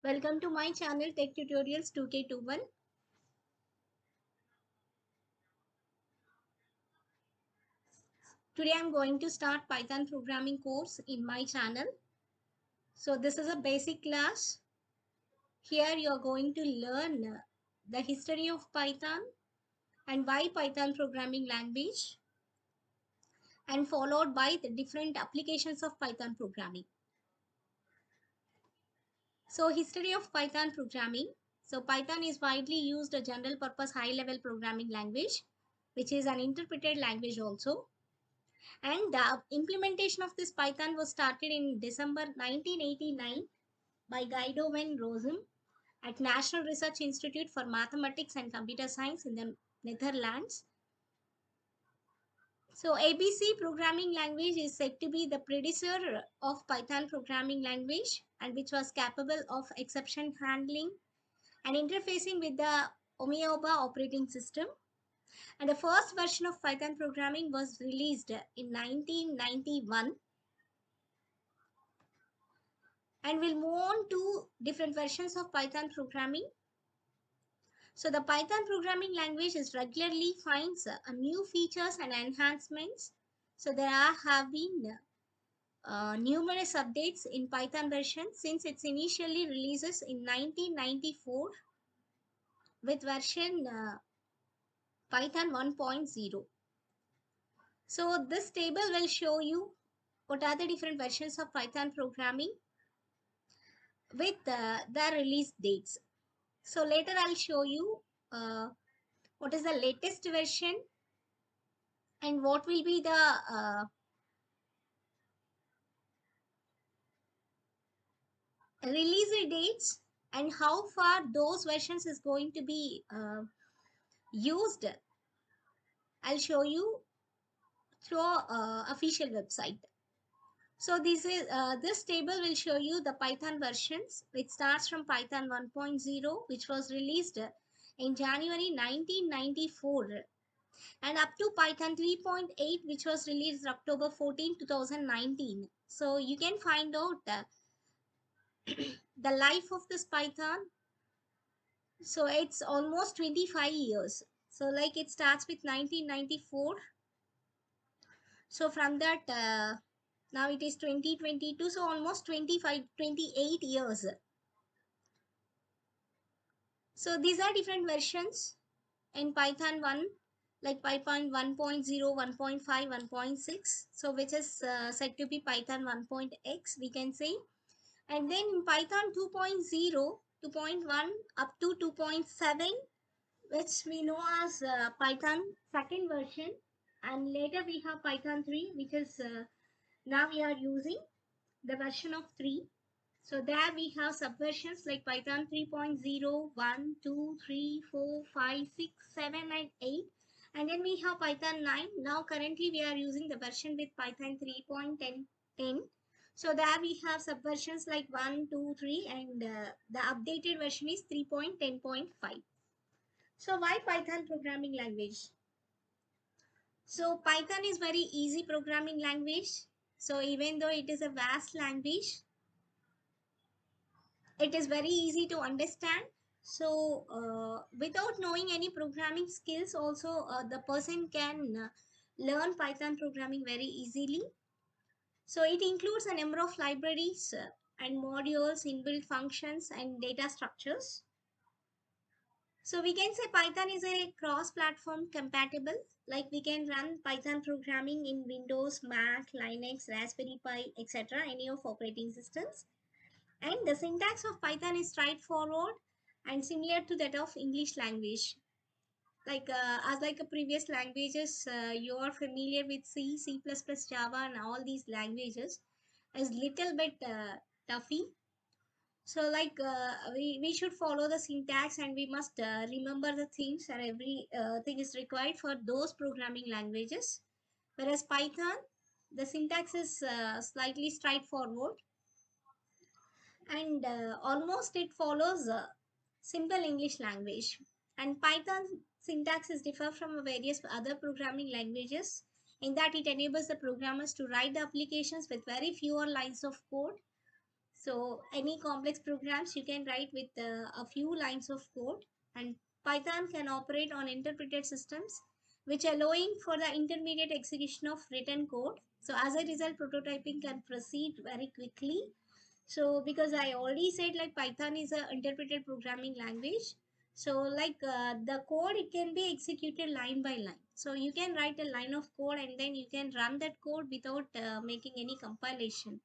Welcome to my channel Tech Tutorials 2K21. Today I'm going to start Python programming course in my channel. So this is a basic class. Here you are going to learn the history of Python and why Python programming language, and followed by the different applications of Python programming. So history of Python programming. So Python is widely used a general purpose high level programming language, which is an interpreted language also. And the implementation of this Python was started in December 1989 by Guido van Rossum at National Research Institute for Mathematics and Computer Science in the Netherlands. So ABC programming language is said to be the predecessor of Python programming language, and which was capable of exception handling and interfacing with the Amoeba operating system. And the first version of Python programming was released in 1991. And we'll move on to different versions of Python programming. So the Python programming language is regularly finds new features and enhancements. So have been numerous updates in Python version since its initially releases in 1994 with version Python 1.0. So this table will show you what are the different versions of Python programming with the release dates. So later I'll show you what is the latest version and what will be the release dates and how far those versions is going to be used. I'll show you through official website. So this table will show you the Python versions, which starts from Python 1.0, which was released in January 1994, and up to Python 3.8, which was released October 14, 2019. So you can find out the life of this Python. So it's almost 25 years. So like it starts with 1994. So from that, now it is 2022. So almost 28 years. So these are different versions in Python 1, like Python 1.0, 1.5, 1.6. So which is said to be Python 1.x, we can say. And then in Python 2.0, 2.1 up to 2.7, which we know as Python second version. And later we have Python 3, which is now we are using the version of 3. So there we have subversions like Python 3.0, 1, 2, 3, 4, 5, 6, 7, and 8. And then we have Python 9. Now currently we are using the version with Python 3.10. So there we have subversions like 1, 2, 3, and the updated version is 3.10.5. So why Python programming language? So Python is very easy programming language. So even though it is a vast language, it is very easy to understand. So without knowing any programming skills also, the person can learn Python programming very easily. So it includes a number of libraries and modules, inbuilt functions and data structures. So we can say Python is a cross-platform compatible, like we can run Python programming in Windows, Mac, Linux, Raspberry Pi, etc. any of operating systems. And the syntax of Python is straightforward and similar to that of English language. Like as like a previous languages, you are familiar with C, C++, Java and all these languages is little bit toughy. So like we should follow the syntax and we must remember the things, and every thing is required for those programming languages. Whereas Python, the syntax is slightly straightforward and almost it follows simple English language. And Python syntax is different from various other programming languages in that it enables the programmers to write the applications with very fewer lines of code. So any complex programs you can write with a few lines of code, and Python can operate on interpreted systems which allowing for the intermediate execution of written code. So as a result, prototyping can proceed very quickly. So because I already said like Python is a interpreted programming language. So like the code, it can be executed line by line. So you can write a line of code and then you can run that code without making any compilation.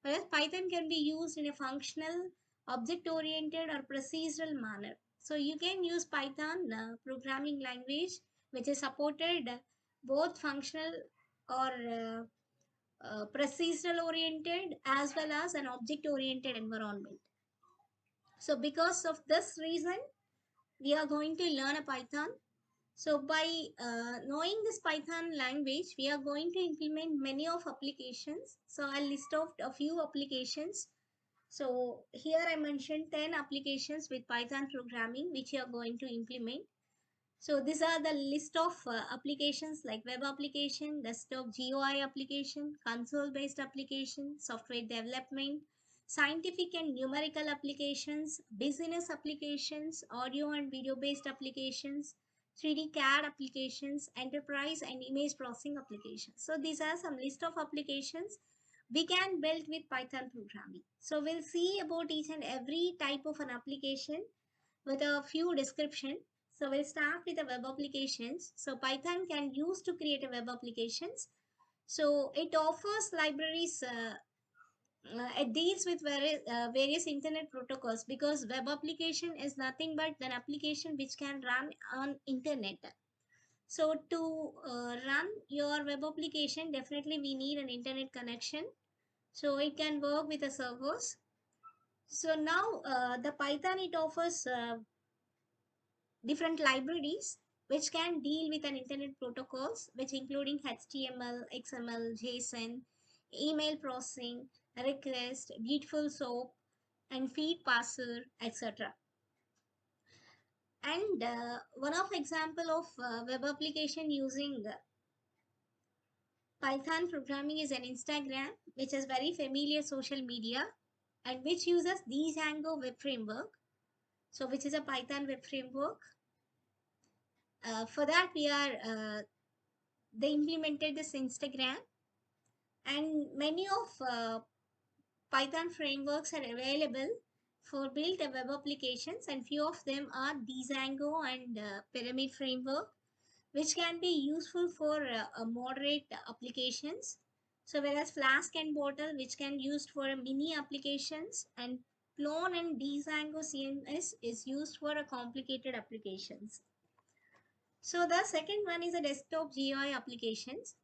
Whereas Python can be used in a functional, object-oriented or procedural manner. So you can use Python programming language which is supported both functional or procedural oriented as well as an object oriented environment. So because of this reason, we are going to learn a Python. So by knowing this Python language, we are going to implement many of applications. So I'll list off a few applications. So here I mentioned 10 applications with Python programming which you are going to implement. So these are the list of applications like web application, desktop GUI application, console based application, software development, scientific and numerical applications, business applications, audio and video based applications, 3D CAD applications, enterprise and image processing applications. So these are some list of applications we can build with Python programming. So we'll see about each and every type of an application with a few description. So we'll start with the web applications. So Python can use to create a web applications. So it offers libraries, it deals with various internet protocols, because web application is nothing but an application which can run on internet. So to run your web application, definitely we need an internet connection. So it can work with the servers. So now the Python, it offers different libraries which can deal with an internet protocols, which including HTML, XML, JSON, email processing, request, beautiful soap, and feed parser, etc. And one of example of web application using Python programming is an Instagram, which is very familiar social media and which uses Django web framework. So which is a Python web framework. For that we are they implemented this Instagram, and many of Python frameworks are available for build a web applications, and few of them are Django and Pyramid framework, which can be useful for moderate applications. So whereas Flask and Bottle, which can used for mini applications, and Clone and Django CMS is used for a complicated applications. So the second one is a desktop GUI applications.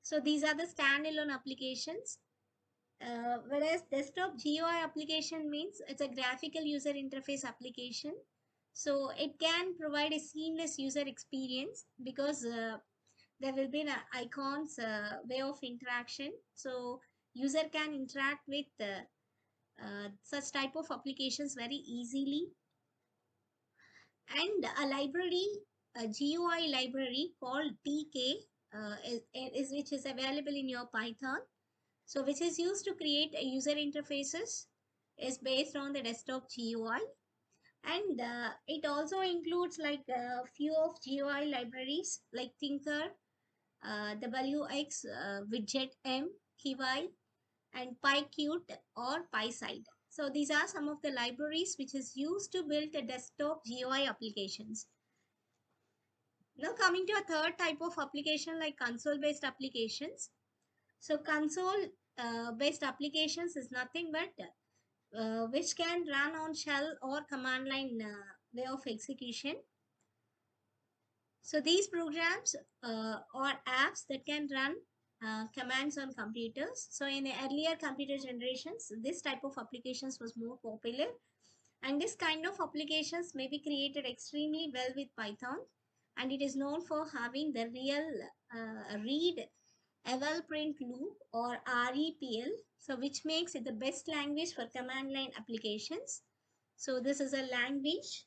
So these are the standalone applications. Whereas desktop GUI application means it's a graphical user interface application. So it can provide a seamless user experience because there will be an icons way of interaction. So user can interact with such type of applications very easily. And a library, a GUI library called TK is which is available in your Python. So which is used to create a user interfaces, is based on the desktop GUI. And it also includes like a few of GUI libraries like Thinker, WX, Widget M, Kiwi, and PyQt or PySide. So these are some of the libraries which is used to build the desktop GUI applications. Now coming to a third type of application like console based applications. So console based applications is nothing but which can run on shell or command line way of execution. So these programs or apps that can run commands on computers. So in the earlier computer generations, this type of applications was more popular, and this kind of applications may be created extremely well with Python, and it is known for having the real read eval print loop or REPL, so which makes it the best language for command line applications. So this is a language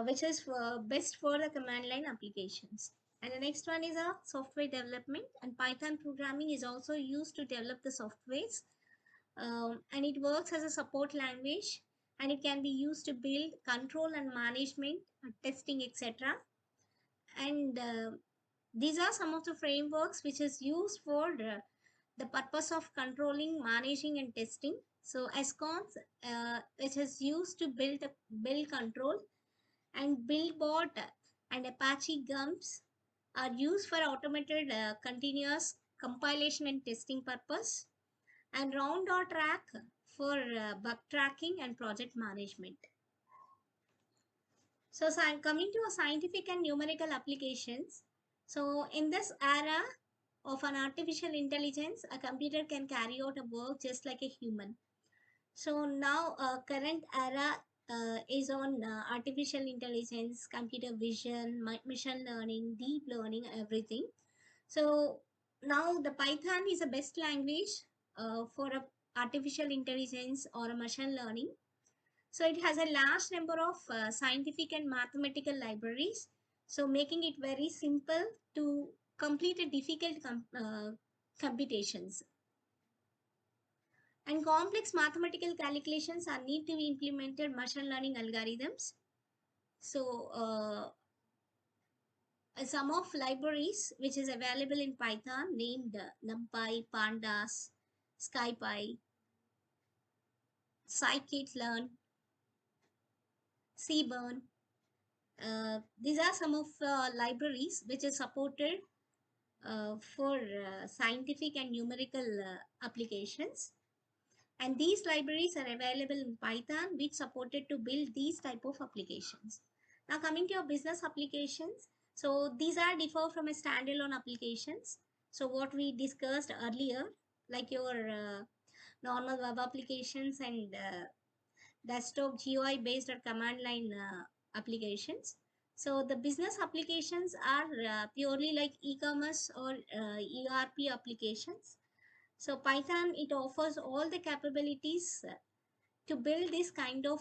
which is best for the command line applications. And the next one is a software development, and Python programming is also used to develop the softwares. and it works as a support language, and it can be used to build control and management, testing, etc. And these are some of the frameworks which is used for the purpose of controlling, managing, and testing. So SCONs, which is used to build control, and Billboard and Apache Gumps are used for automated continuous compilation and testing purpose, and Round or Track for bug tracking and project management. So, coming to a scientific and numerical applications. So, in this era of an artificial intelligence, a computer can carry out a work just like a human. So now, current era is on artificial intelligence, computer vision, machine learning, deep learning, everything. So now the Python is the best language for a artificial intelligence or a machine learning. So it has a large number of scientific and mathematical libraries, so making it very simple to complete a difficult computations. And complex mathematical calculations are need to be implemented machine learning algorithms. So some of libraries which is available in Python named NumPy, Pandas, SkyPy, scikit-learn, Seaborn. These are some of libraries which is supported for scientific and numerical applications. And these libraries are available in Python, which supported to build these type of applications. Now coming to your business applications. So these are differ from a standalone applications. So what we discussed earlier, like your normal web applications and desktop GUI based or command line applications. So the business applications are purely like e-commerce or ERP applications. So Python, it offers all the capabilities to build this kind of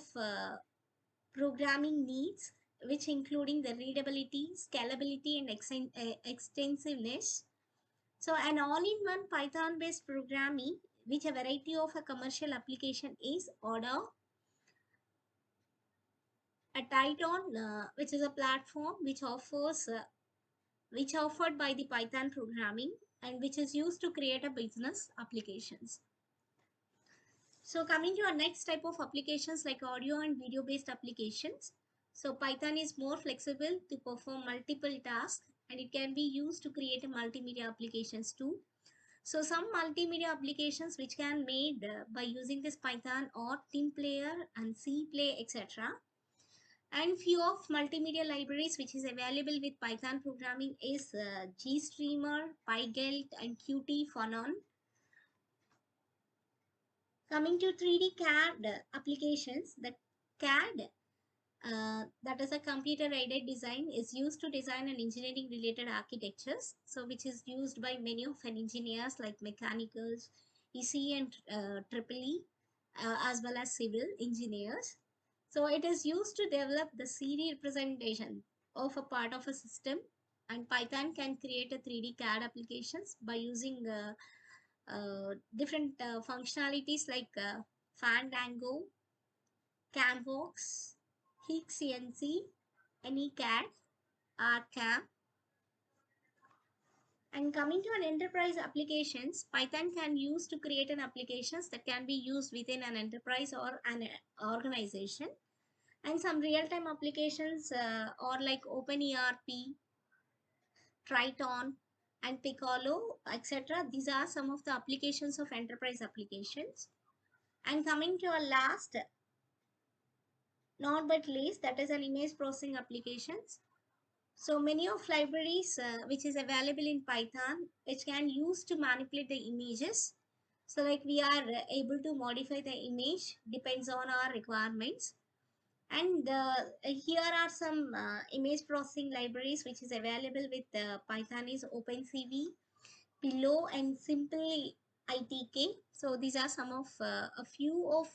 programming needs, which including the readability, scalability, and extensiveness. So an all-in-one Python-based programming, which a variety of a commercial application is order. A Titan, which is a platform which offered by the Python programming and which is used to create a business applications. So coming to our next type of applications like audio and video based applications. So Python is more flexible to perform multiple tasks, and it can be used to create a multimedia applications too. So some multimedia applications which can made by using this Python or TeamPlayer and CPlay, etc. And few of multimedia libraries which is available with Python programming is GStreamer, Pygelt, and Qt Phonon. Coming to 3D CAD applications, the CAD, that is a computer aided design, is used to design and engineering related architectures. So which is used by many of an engineers like mechanicals, ECE and EEE, as well as civil engineers. So it is used to develop the 3D representation of a part of a system, and Python can create a 3D CAD applications by using different functionalities like Fandango, Cambox, HeekCNC, AnyCAD, RCAM. And coming to an enterprise applications, Python can use to create an applications that can be used within an enterprise or an organization. And some real-time applications are like OpenERP, Triton, and Piccolo, etc. These are some of the applications of enterprise applications. And coming to our last, not but least, that is an image processing applications. So many of libraries which is available in Python, which can use to manipulate the images. So like we are able to modify the image, depends on our requirements. And here are some image processing libraries which is available with Python is OpenCV, Pillow, and Simply ITK. So these are some of a few of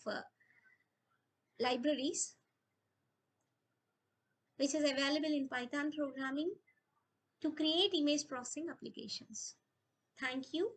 libraries which is available in Python programming to create image processing applications. Thank you.